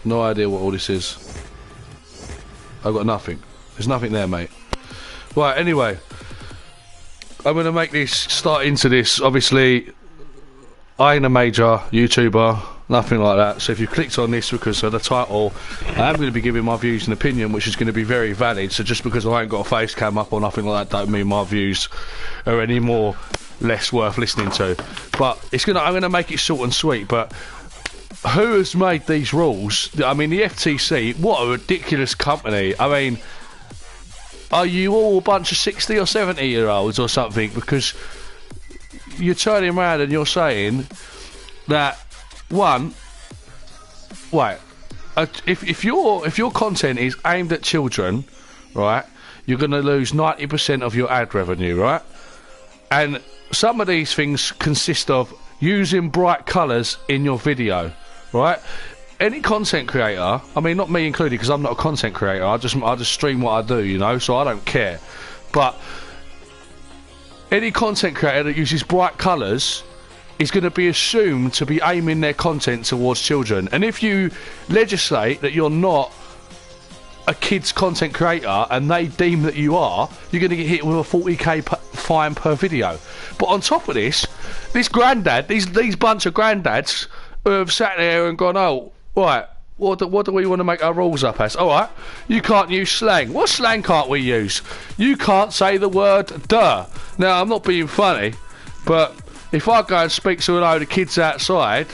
No idea what all this is. I've got nothing. There's nothing there, mate. Right, anyway. I'm going to make this, start into this. Obviously, I ain't a major YouTuber, nothing like that. So if you clicked on this because of the title, I am going to be giving my views and opinion, which is going to be very valid. So just because I ain't got a face cam up or nothing like that, don't mean my views are any more less worth listening to. But I'm going to make it short and sweet. But who has made these rules? I mean, the FTC, what a ridiculous company. I mean, are you all a bunch of 60 or 70 year olds or something? Because you're turning around and you're saying that if your content is aimed at children, right, you're going to lose 90% of your ad revenue, right? And some of these things consist of using bright colours in your video, right? Any content creator, I mean, not me included, because I'm not a content creator. I just stream what I do, you know, so I don't care. But any content creator that uses bright colours is going to be assumed to be aiming their content towards children. And if you legislate that you're not a kid's content creator and they deem that you are, you're going to get hit with a 40k fine per video. But on top of this, this grandad, these bunch of granddads who have sat there and gone, oh, right, what do we want to make our rules up as? Alright, you can't use slang. What slang can't we use? You can't say the word duh. Now, I'm not being funny, but if I go and speak to a load of kids outside,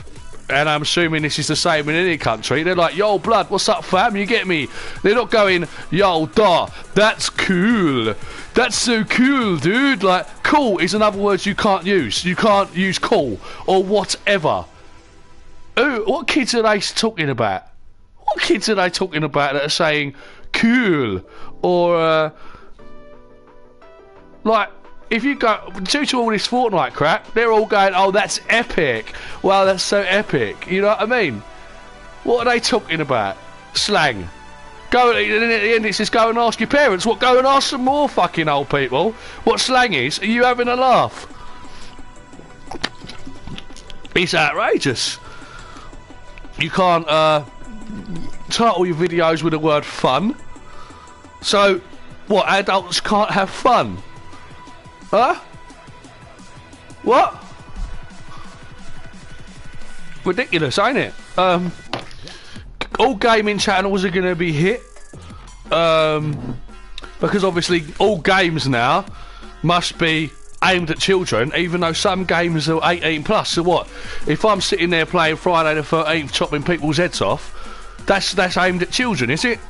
and I'm assuming this is the same in any country, they're like, yo, blood, what's up, fam? You get me? They're not going, yo, duh, that's cool. That's so cool, dude. Like, cool is another word you can't use. You can't use cool or whatever. Ooh, what kids are they talking about? What kids are they talking about that are saying cool or like, if you go due to all this Fortnite crap, they're all going, oh, that's epic. Wow, that's so epic. You know what I mean? What are they talking about? Slang. Go, and then at the end it says go and ask your parents. What? Go and ask some more fucking old people what slang is. Are you having a laugh? It's outrageous. You can't title your videos with the word fun. So, what, adults can't have fun? Huh? What? Ridiculous, ain't it? All gaming channels are going to be hit. Because obviously all games now must be aimed at children, even though some games are 18 plus. So what? If I'm sitting there playing Friday the 13th, chopping people's heads off, that's aimed at children, is it?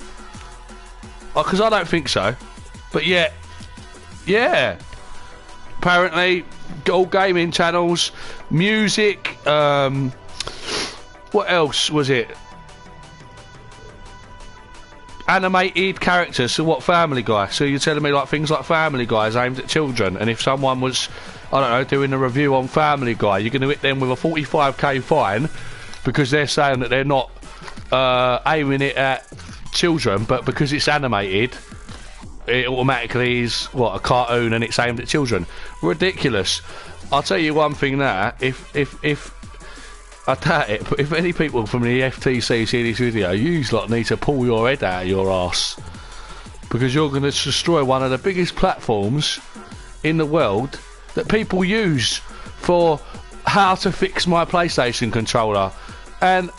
Because I don't think so. But yeah. Apparently, all gaming channels, music, what else was it? Animated characters, so what, Family Guy? So you're telling me like things like Family Guy is aimed at children, and if someone was, I don't know, doing a review on Family Guy, you're going to hit them with a 45k fine because they're saying that they're not aiming it at children, but because it's animated, it automatically is, what, a cartoon and it's aimed at children. Ridiculous. I'll tell you one thing now, if I doubt it, but if any people from the FTC see this video, you lot need to pull your head out of your arse, because you're going to destroy one of the biggest platforms in the world that people use for how to fix my PlayStation controller. And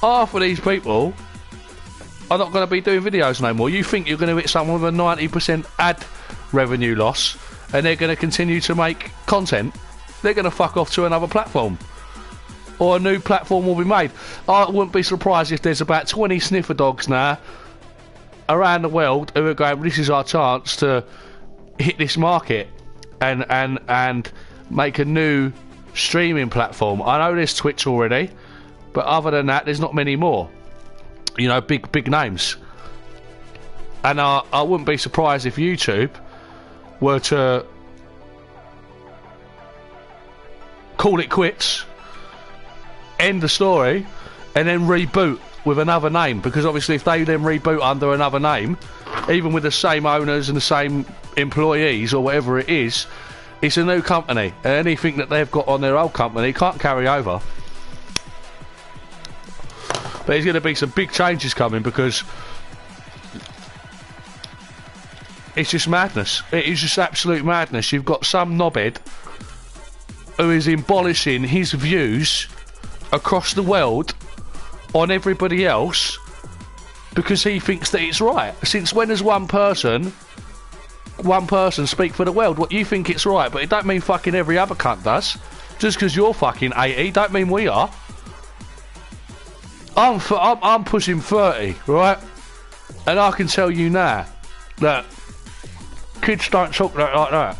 half of these people are not going to be doing videos no more. You think you're going to hit someone with a 90% ad revenue loss and they're going to continue to make content? They're going to fuck off to another platform, or a new platform will be made. I wouldn't be surprised if there's about 20 sniffer dogs now around the world who are going, this is our chance to hit this market and make a new streaming platform. I know there's Twitch already, but other than that, there's not many more. You know, big names. And I wouldn't be surprised if YouTube were to call it quits, end the story, and then reboot with another name. Because obviously if they then reboot under another name, even with the same owners and the same employees or whatever it is, it's a new company, and anything that they've got on their old company can't carry over. But there's going to be some big changes coming because it's just madness. It is just absolute madness. You've got some knobhead who is abolishing his views across the world on everybody else because he thinks that it's right. Since when has one person speak for the world? What, you think it's right, but it don't mean fucking every other cunt does. Just because you're fucking 80 don't mean we are. I'm pushing 30, right? And I can tell you now that kids don't talk like that.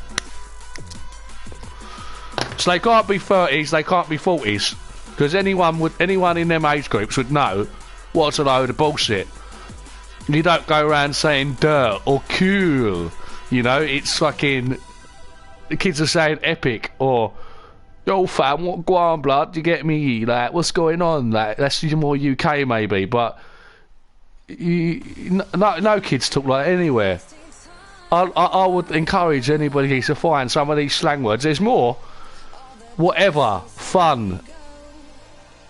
So they can't be 30s, they can't be 40s. Because anyone in them age groups would know what's a load of bullshit. You don't go around saying dirt or cool. You know, it's fucking... The kids are saying epic or... Yo fam, what go on blood, you get me? Like, what's going on? Like, that's more UK maybe, but... No kids talk like that anywhere. I would encourage anybody to find some of these slang words. There's more. Whatever. Fun.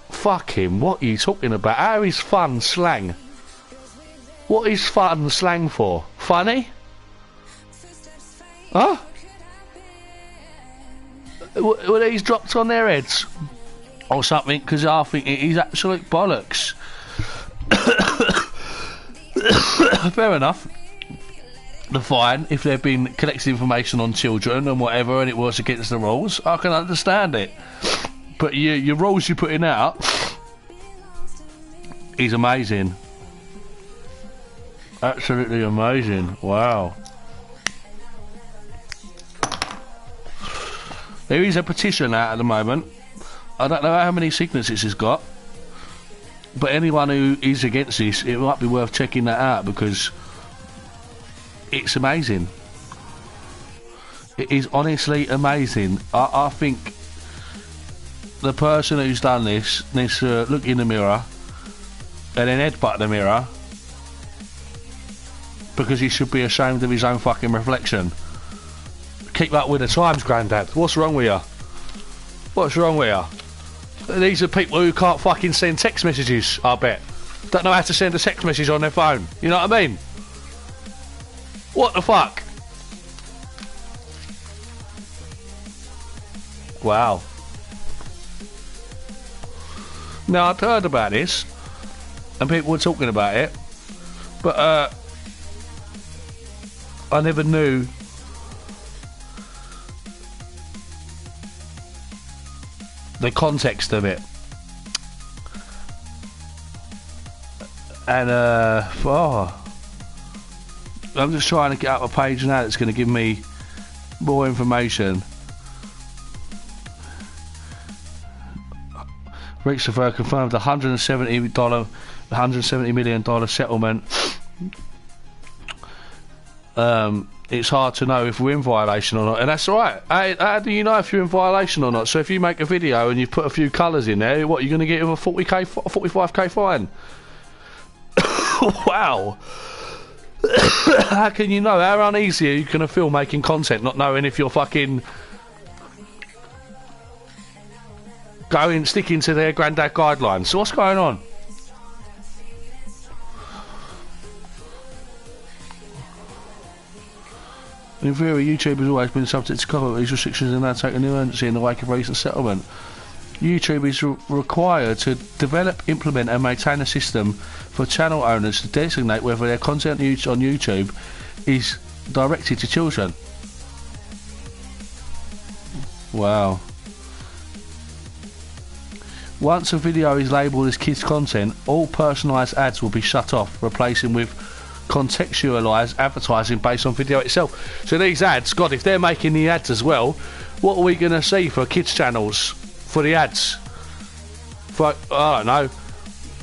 Fuck him. What are you talking about? How is fun slang? What is fun slang for? Funny? Huh? Were these dropped on their heads? Or something? Because I think it is absolute bollocks. Fair enough. The fine, if they've been collecting information on children and whatever and it was against the rules, I can understand it. But your rules you're putting out is amazing. Absolutely amazing. Wow. There is a petition out at the moment. I don't know how many signatures it's got, but anyone who is against this, it might be worth checking that out because it's amazing. It is honestly amazing. I think the person who's done this needs to look in the mirror and then headbutt the mirror because he should be ashamed of his own fucking reflection. Keep up with the times, Grandad. What's wrong with you? What's wrong with you? These are people who can't fucking send text messages, I bet. Don't know how to send a text message on their phone. You know what I mean? What the fuck? Wow. Now, I'd heard about this, and people were talking about it, but I never knew the context of it. And I'm just trying to get up a page now that's going to give me more information. Reached the confirmed $170 million settlement. It's hard to know if we're in violation or not, and that's right. How do you know if you're in violation or not? So if you make a video and you put a few colours in there, what, you're going to get a 45k fine? Wow. How can you know? How uneasy are you going to feel making content, not knowing if you're fucking sticking to their grandad guidelines? So what's going on? In theory, YouTube has always been subject to copyright. These restrictions are now taking new urgency in the wake of recent settlement. YouTube is required to develop, implement and maintain a system for channel owners to designate whether their content on YouTube is directed to children. Wow. Once a video is labelled as kids content, all personalised ads will be shut off, replacing with contextualised advertising based on video itself. So these ads, God, if they're making the ads as well, what are we going to see for kids channels for the ads? For, I don't know,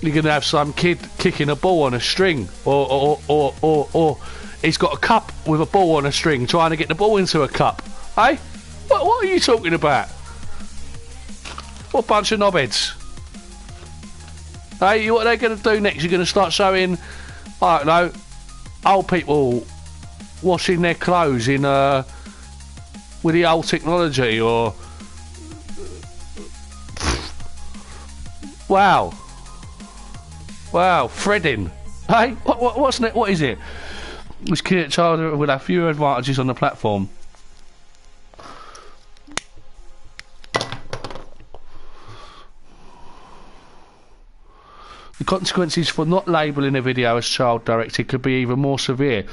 you're going to have some kid kicking a ball on a string, or he's got a cup with a ball on a string trying to get the ball into a cup. Hey, what are you talking about? What bunch of knobheads? Hey, what are they going to do next? You're going to start showing, I don't know, old people washing their clothes in with the old technology, or wow. Wow, threading. Hey, what's next? What is it? This child will have fewer advantages on the platform. The consequences for not labelling a video as child-directed could be even more severe.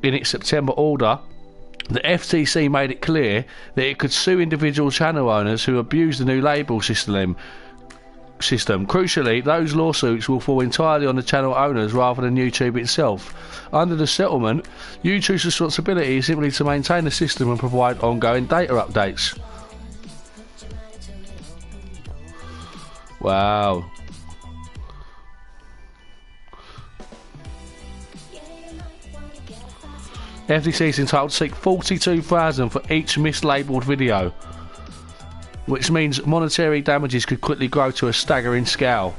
In its September order, the FTC made it clear that it could sue individual channel owners who abuse the new label system. Crucially, those lawsuits will fall entirely on the channel owners rather than YouTube itself. Under the settlement, YouTube's responsibility is simply to maintain the system and provide ongoing data updates. Wow. FTC is entitled to seek $42,000 for each mislabelled video, which means monetary damages could quickly grow to a staggering scale.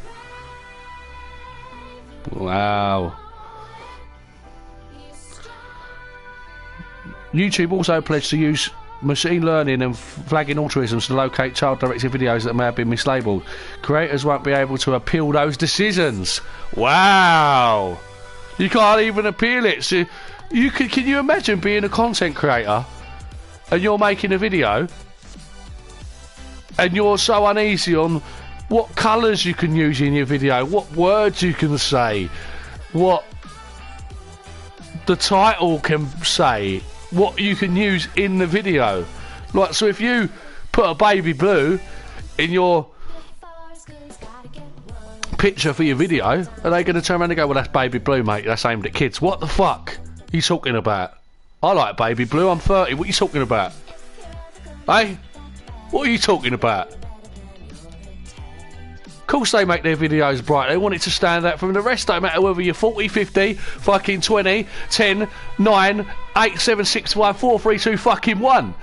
Wow. YouTube also pledged to use machine learning and flagging algorithms to locate child-directed videos that may have been mislabelled. Creators won't be able to appeal those decisions. Wow. You can't even appeal it. So can you imagine being a content creator and you're making a video and you're so uneasy on what colours you can use in your video, what words you can say, what the title can say, what you can use in the video. Like, so if you put a baby blue in your picture for your video, are they going to turn around and go, well, that's baby blue, mate, that's aimed at kids? What the fuck are you talking about? I like baby blue, I'm 30, what are you talking about? Hey? What are you talking about? Of course they make their videos bright. They want it to stand out from the rest. Don't matter whether you're 40, 50, fucking 20, 10, 9, 8, 7, 6, 5, 4, 3, 2, fucking 1.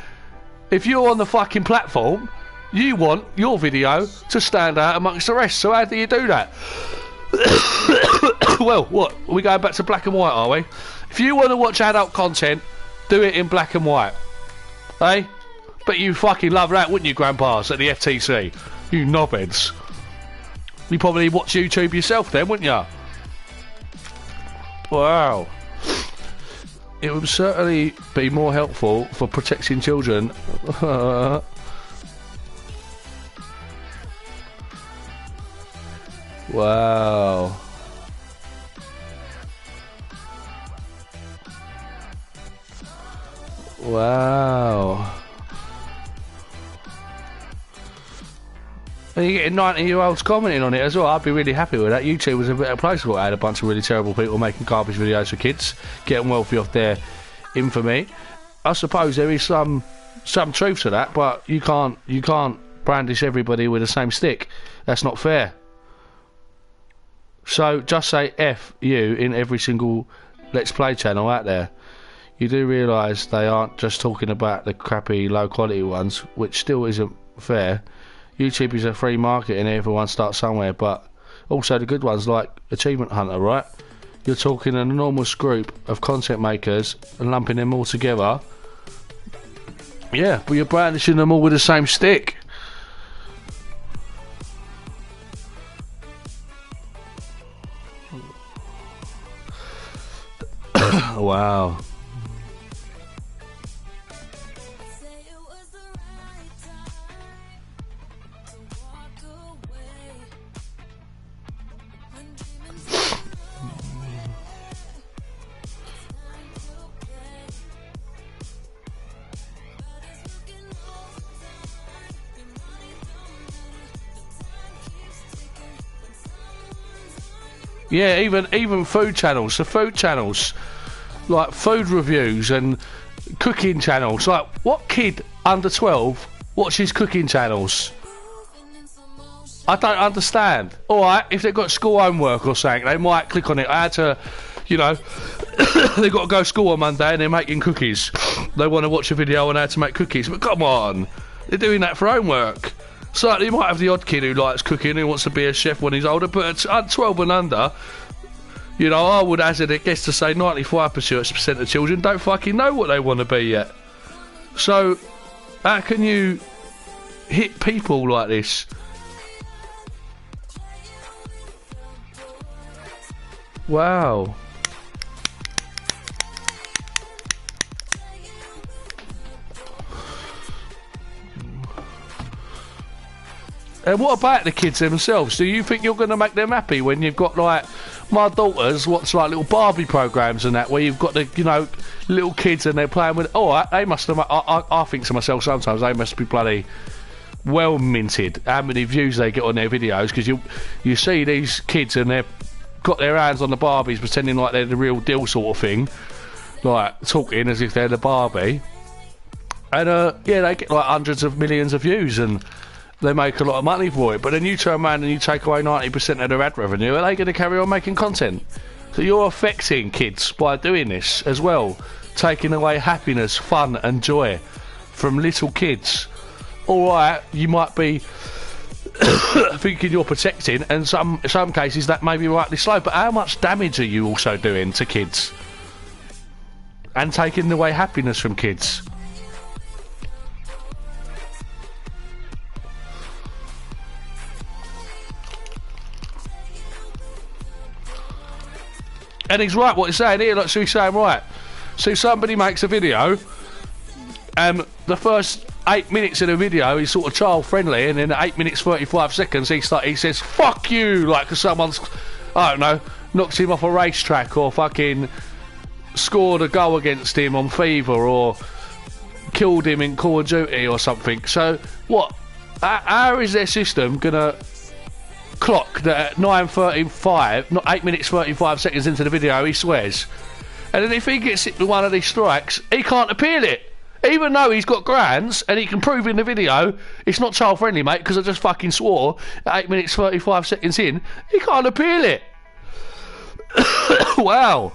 If you're on the fucking platform, you want your video to stand out amongst the rest. So how do you do that? Well, what? Are we going back to black and white, are we? If you want to watch adult content, do it in black and white. Eh? But you fucking love that, wouldn't you, grandpas, at the FTC? You knobheads. You probably watch YouTube yourself then, wouldn't you? Wow. It would certainly be more helpful for protecting children. Wow. Wow. And you're getting 90-year-olds commenting on it as well. I'd be really happy with that. YouTube was a better place for it. I had a bunch of really terrible people making garbage videos for kids, getting wealthy off their infamy. I suppose there is some truth to that, but you can't brandish everybody with the same stick. That's not fair. So just say F you in every single Let's Play channel out there. You do realise they aren't just talking about the crappy, low-quality ones, which still isn't fair. YouTube is a free market and everyone starts somewhere, but also the good ones like Achievement Hunter, right? You're talking an enormous group of content makers and lumping them all together. Yeah, but you're brandishing them all with the same stick. Wow. Yeah, even food channels. So food channels, like food reviews and cooking channels. Like, what kid under 12 watches cooking channels? I don't understand. Alright, if they've got school homework or something, they might click on it. I had to, you know, they've got to go to school on Monday and they're making cookies. They want to watch a video on how to make cookies. But come on, they're doing that for homework. So you might have the odd kid who likes cooking, who wants to be a chef when he's older, but at 12 and under, you know, I would hazard a guess to say 95% of children don't fucking know what they want to be yet. So, how can you hit people like this? Wow. And what about the kids themselves? Do you think you're going to make them happy when you've got, like, my daughters watch, like, little Barbie programmes and that, where you've got the, you know, little kids and they're playing with... Oh, they must have... I think to myself sometimes they must be bloody well minted how many views they get on their videos, because you see these kids and they've got their hands on the Barbies pretending like they're the real deal sort of thing, like, talking as if they're the Barbie. And, yeah, they get, like, hundreds of millions of views and... They make a lot of money for it, but then you turn around and you take away 90% of their ad revenue. Are they going to carry on making content? So you're affecting kids by doing this as well, taking away happiness, fun and joy from little kids. Alright, you might be thinking you're protecting, and some cases that may be rightly slow, but how much damage are you also doing to kids? And taking away happiness from kids? And he's right what he's saying here, like, so he's saying, right, so somebody makes a video, and the first 8 minutes of the video is sort of child friendly, and then at 8 minutes 35 seconds he says, fuck you, like, because someone's, I don't know, knocked him off a racetrack, or fucking scored a goal against him on FIFA, or killed him in Call of Duty or something. So, what, how is their system gonna clock that at 9:35, not 8 minutes 35 seconds into the video, he swears, and then if he gets hit with one of these strikes, he can't appeal it, even though he's got grands and he can prove in the video it's not child friendly, mate, because I just fucking swore at 8 minutes 35 seconds in. He can't appeal it. Wow.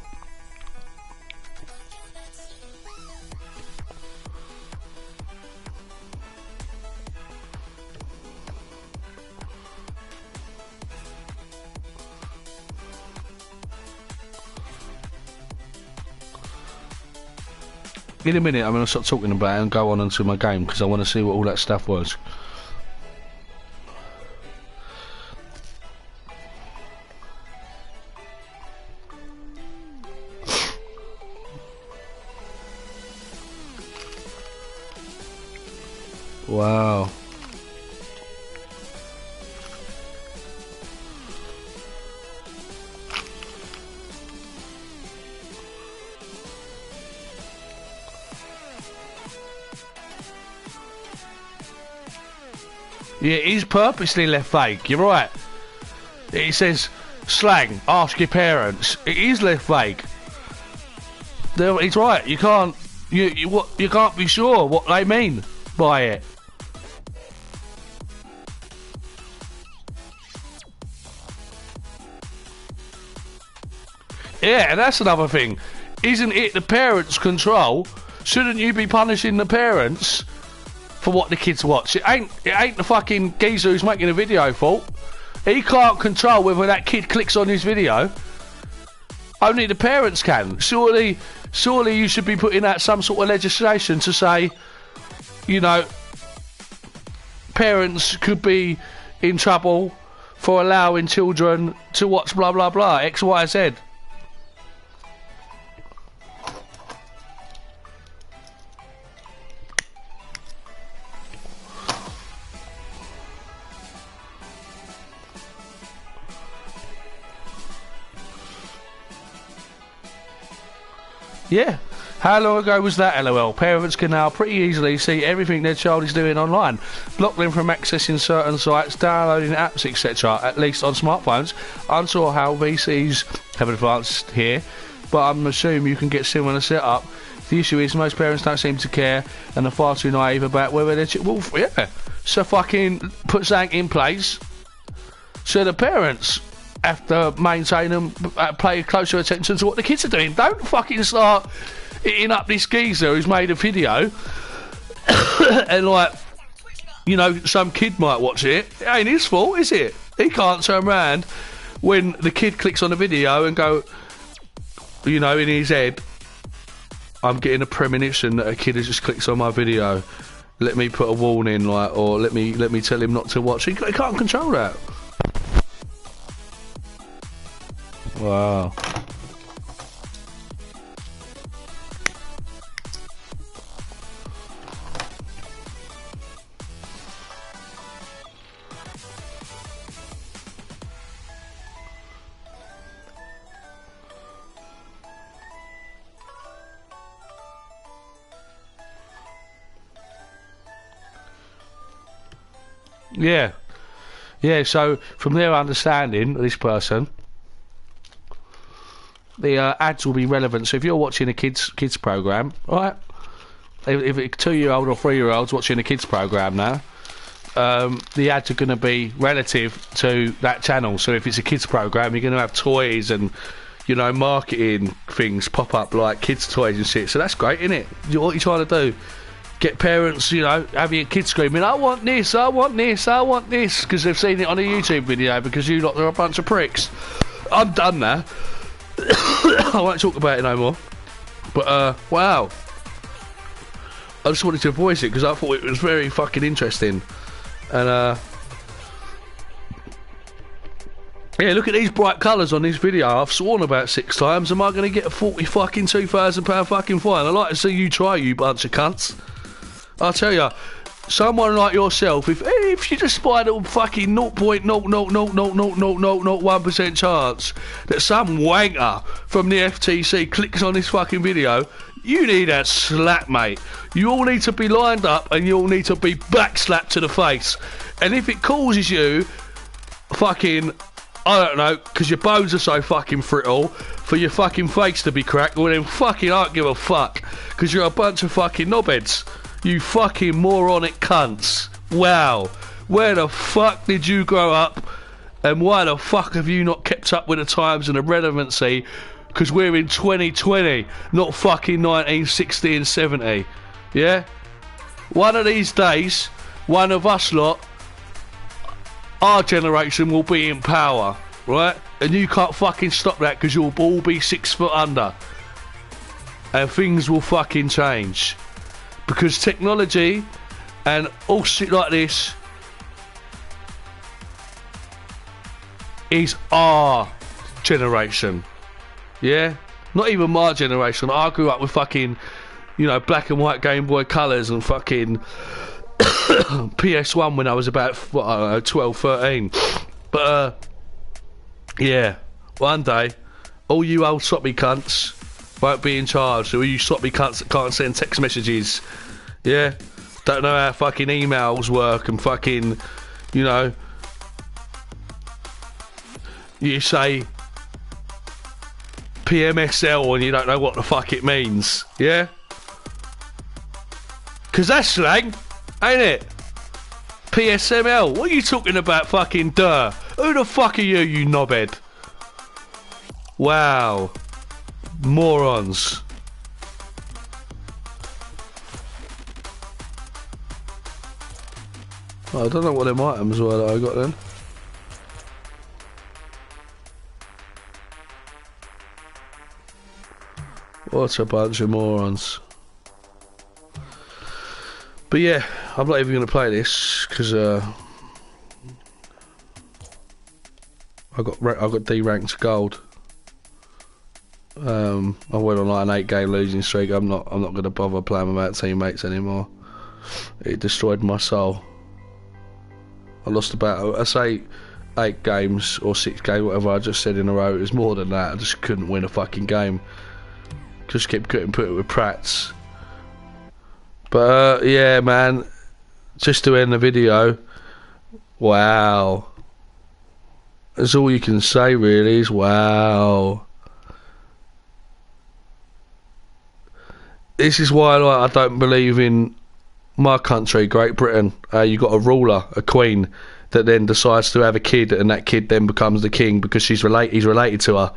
In a minute, I'm going to stop talking about it and go on into my game, because I want to see what all that stuff was. Wow. Yeah, he's purposely left vague, you're right. It says, slang, ask your parents. It is left vague. He's right, you can't you can't be sure what they mean by it. Yeah, and that's another thing. Isn't it the parents' control? Shouldn't you be punishing the parents for what the kids watch? It ain't the fucking geezer who's making a video fault. He can't control whether that kid clicks on his video. Only the parents can. Surely you should be putting out some sort of legislation to say, you know, parents could be in trouble for allowing children to watch blah blah blah, X, Y, Z. Yeah. How long ago was that, LOL? Parents can now pretty easily see everything their child is doing online. Block them from accessing certain sites, downloading apps, etc. At least on smartphones. Unsure how VCs have advanced here, but I'm assuming you can get similar setup. The issue is most parents don't seem to care and are far too naive about whether their well, yeah. So fucking put something in place so the parents have to maintain and pay closer attention to what the kids are doing. Don't fucking start hitting up this geezer who's made a video and, like, you know, some kid might watch it. It ain't his fault, is it? He can't turn around when the kid clicks on the video and go, you know, in his head, I'm getting a premonition that a kid has just clicked on my video. Let me put a warning, like, or let me tell him not to watch. He can't control that. Wow. Yeah. Yeah, so from their understanding, this person, the ads will be relevant. So if you're watching a kids program, right? If a 2-year-old or 3-year-old's watching a kids program now, the ads are going to be relative to that channel. So if it's a kids program, you're going to have toys and, you know, marketing things pop up like kids toys and shit. So that's great, isn't it? What are you trying to do? Get parents, you know, having your kids screaming, I want this, I want this, I want this, because they've seen it on a YouTube video, because you lot are a bunch of pricks. I'm done now. I won't talk about it no more. But, wow. I just wanted to voice it, because I thought it was very fucking interesting. And, yeah, look at these bright colours on this video. I've sworn about 6 times. Am I going to get a £2,000 fucking fine? I'd like to see you try, you bunch of cunts. I'll tell you, someone like yourself, if you just by the fucking 0.0000001% chance that some wanker from the FTC clicks on this fucking video, you need a slap, mate. You all need to be lined up and you all need to be backslapped to the face. And if it causes you fucking, I don't know, because your bones are so fucking brittle, for your fucking face to be cracked, well then fucking I don't give a fuck, because you're a bunch of fucking knobheads. You fucking moronic cunts. Wow. Where the fuck did you grow up? And why the fuck have you not kept up with the times and the relevancy? Because we're in 2020, not fucking 1960 and 70. Yeah? One of these days, one of us lot, our generation will be in power. Right? And you can't fucking stop that, because you'll all be 6 foot under. And things will fucking change. Because technology and all shit like this is our generation. Yeah? Not even my generation. I grew up with fucking, you know, black and white Game Boy colours and fucking PS1 when I was about, what, I don't know, 12, 13. But, yeah, one day, all you old soppy cunts won't be in charge. All you soppy cunts that can't send text messages, yeah? Don't know how fucking emails work and fucking, you know, you say PMSL and you don't know what the fuck it means, yeah? Because that's slang, ain't it? PSML, what are you talking about, fucking duh? Who the fuck are you knobhead? Wow. Morons. I don't know what them items were that I got then. What a bunch of morons. But yeah, I'm not even going to play this because I got D-ranked gold. I went on like an 8-game losing streak. I'm not going to bother playing without teammates anymore. It destroyed my soul. I lost about, I say 8 games or 6 games, whatever I just said in a row. It was more than that. I just couldn't win a fucking game. Just kept getting put with prats. But yeah, man, just to end the video, wow. That's all you can say really, is wow. This is why I don't believe in my country, Great Britain. You got a ruler, a queen, that then decides to have a kid, and that kid then becomes the king because he's related to her.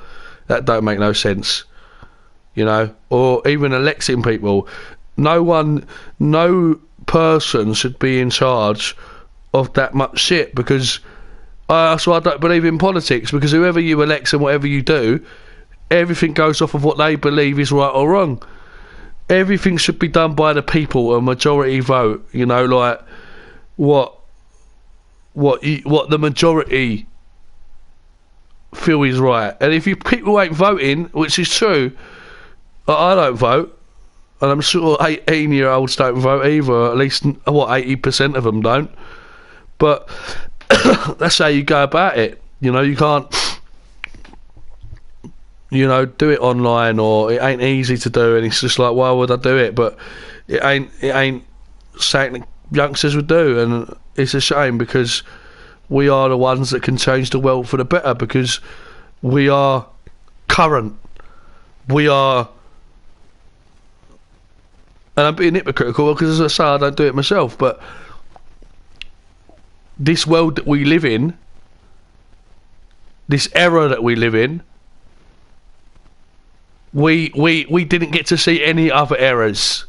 That don't make no sense, you know. Or even electing people. No person should be in charge of that much shit, because so I don't believe in politics, because whoever you elect and whatever you do, everything goes off of what they believe is right or wrong. Everything should be done by the people, a majority vote, you know, like what the majority feel is right. And if you people ain't voting, which is true, I don't vote, and I'm sure 18-year-olds don't vote either. At least 80% of them don't. But that's how you go about it. You know, you can't, you know, do it online, or it ain't easy to do, and it's just like, why would I do it? But it ain't something that youngsters would do, and it's a shame, because we are the ones that can change the world for the better, because we are current. We are, and I'm being hypocritical because, as I say, I don't do it myself, but this world that we live in, this era that we live in, we didn't get to see any other eras.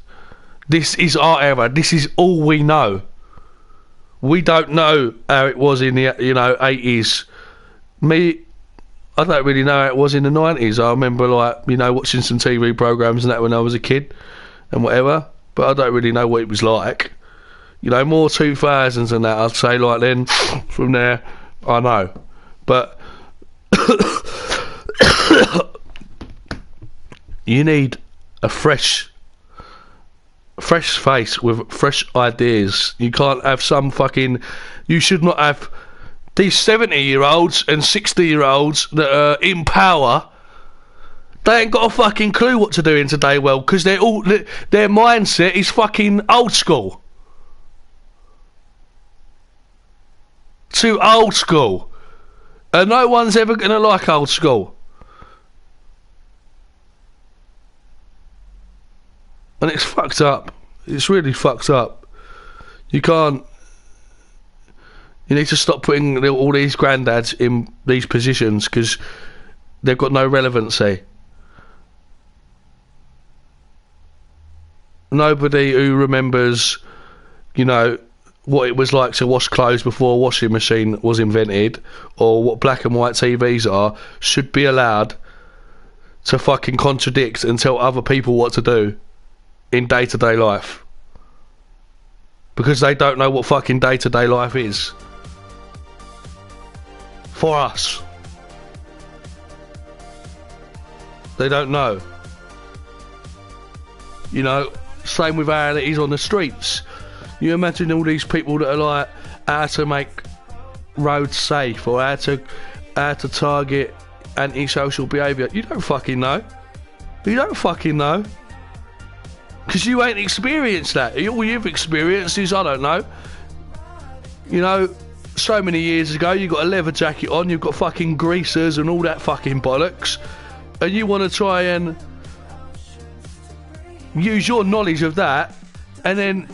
This is our era. This is all we know. We don't know how it was in the 80s. I don't really know how it was in the 90s. I remember, like, watching some TV programmes and that when I was a kid and whatever, but I don't really know what it was like. More 2000s and that, I'd say, like, then from there I know. But you need a fresh face with fresh ideas. You can't have you should not have these 70-year-olds and 60-year-olds that are in power. They ain't got a fucking clue what to do in today's world, because their mindset is fucking old school. Too old school. And no one's ever gonna like old school. And it's fucked up. It's really fucked up. You need to stop putting all these granddads in these positions, because they've got no relevancy. Nobody who remembers, what it was like to wash clothes before a washing machine was invented, or what black and white TVs are, should be allowed to fucking contradict and tell other people what to do in day-to-day life, because they don't know what fucking day-to-day life is for us. They don't know. Same with how it is on the streets. You imagine all these people that are like, how to make roads safe, or how to target antisocial behaviour. You don't fucking know. You don't fucking know. Because you ain't experienced that. All you've experienced is, I don't know, so many years ago you got a leather jacket on, you've got fucking greasers and all that fucking bollocks, and you want to try and use your knowledge of that and then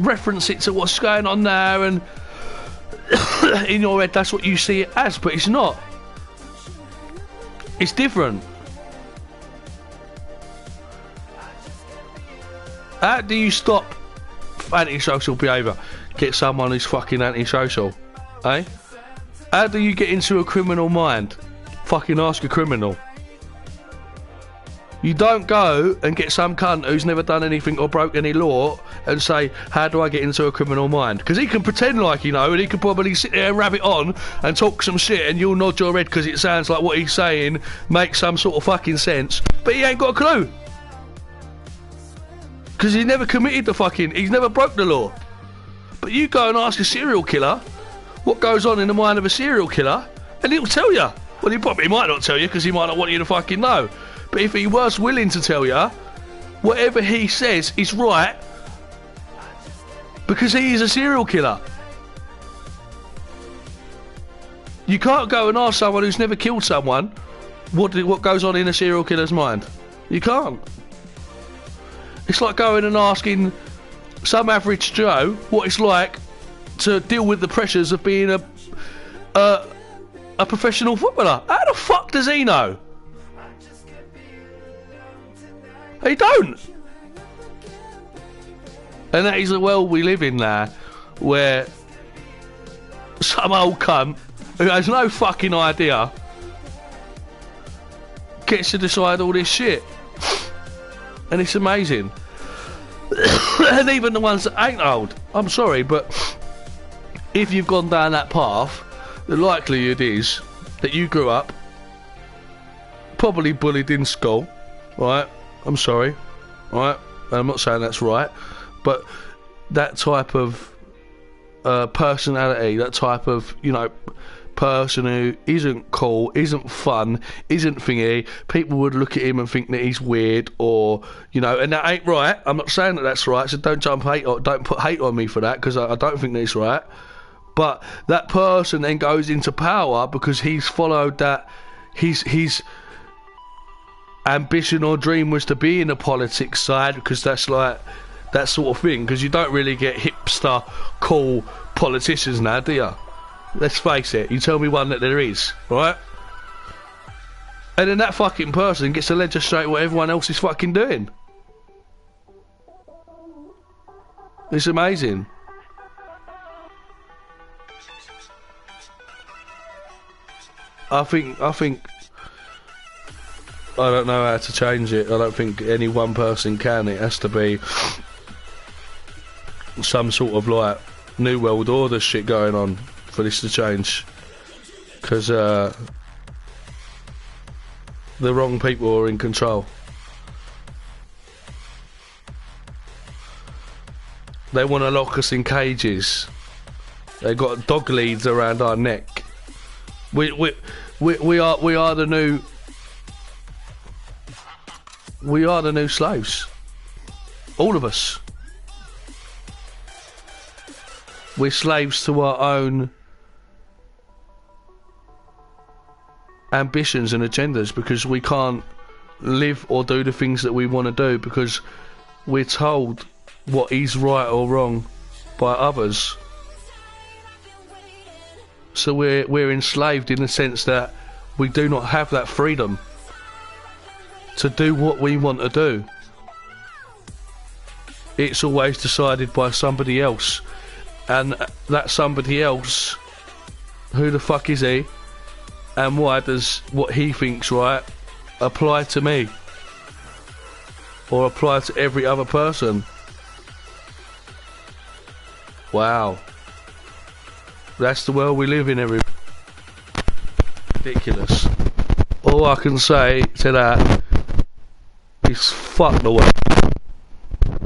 reference it to what's going on now, and in your head that's what you see it as, but it's not. It's different. How do you stop antisocial behaviour? Get someone who's fucking antisocial, eh? How do you get into a criminal mind? Fucking ask a criminal. You don't go and get some cunt who's never done anything or broke any law and say, how do I get into a criminal mind? Because he can pretend like and he can probably sit there and rabbit on and talk some shit, and you'll nod your head because it sounds like what he's saying makes some sort of fucking sense, but he ain't got a clue. Because he never committed he's never broke the law. But you go and ask a serial killer what goes on in the mind of a serial killer, and he'll tell you. Well, he probably might not tell you, because he might not want you to fucking know. But if he was willing to tell you, whatever he says is right, because he is a serial killer. You can't go and ask someone who's never killed someone what goes on in a serial killer's mind. You can't. It's like going and asking some average Joe what it's like to deal with the pressures of being a professional footballer. How the fuck does he know? He don't. And that is the world we live in now, where some old cunt who has no fucking idea gets to decide all this shit. And it's amazing. And even the ones that ain't old, I'm sorry, but if you've gone down that path, the likelihood is that you grew up, probably bullied in school, right? I'm sorry, right? I'm not saying that's right, but that type of personality, that type of, you know, person who isn't cool, isn't fun, isn't thingy, people would look at him and think that he's weird, or, you know, and that ain't right. I'm not saying that that's right, so don't put hate on me for that, because I don't think that's right. But that person then goes into power because he's followed that, his ambition or dream was to be in the politics side, because that's like that sort of thing, because you don't really get hipster cool politicians now, do you? Let's face it, you tell me one that there is, right? And then that fucking person gets to legislate what everyone else is fucking doing. It's amazing. I think I don't know how to change it. I don't think any one person can. It has to be some sort of like New World Order shit going on for this to change. Because the wrong people are in control. They want to lock us in cages. They got dog leads around our neck. We are the new. We are the new slaves. All of us. We're slaves to our own ambitions and agendas, because we can't live or do the things that we want to do because we're told what is right or wrong by others. So we're enslaved in the sense that we do not have that freedom to do what we want to do. It's always decided by somebody else, and that somebody else, who the fuck is he, and why does what he thinks right apply to me or apply to every other person? Wow. That's the world we live in, everybody. Ridiculous. All I can say to that is fuck the world.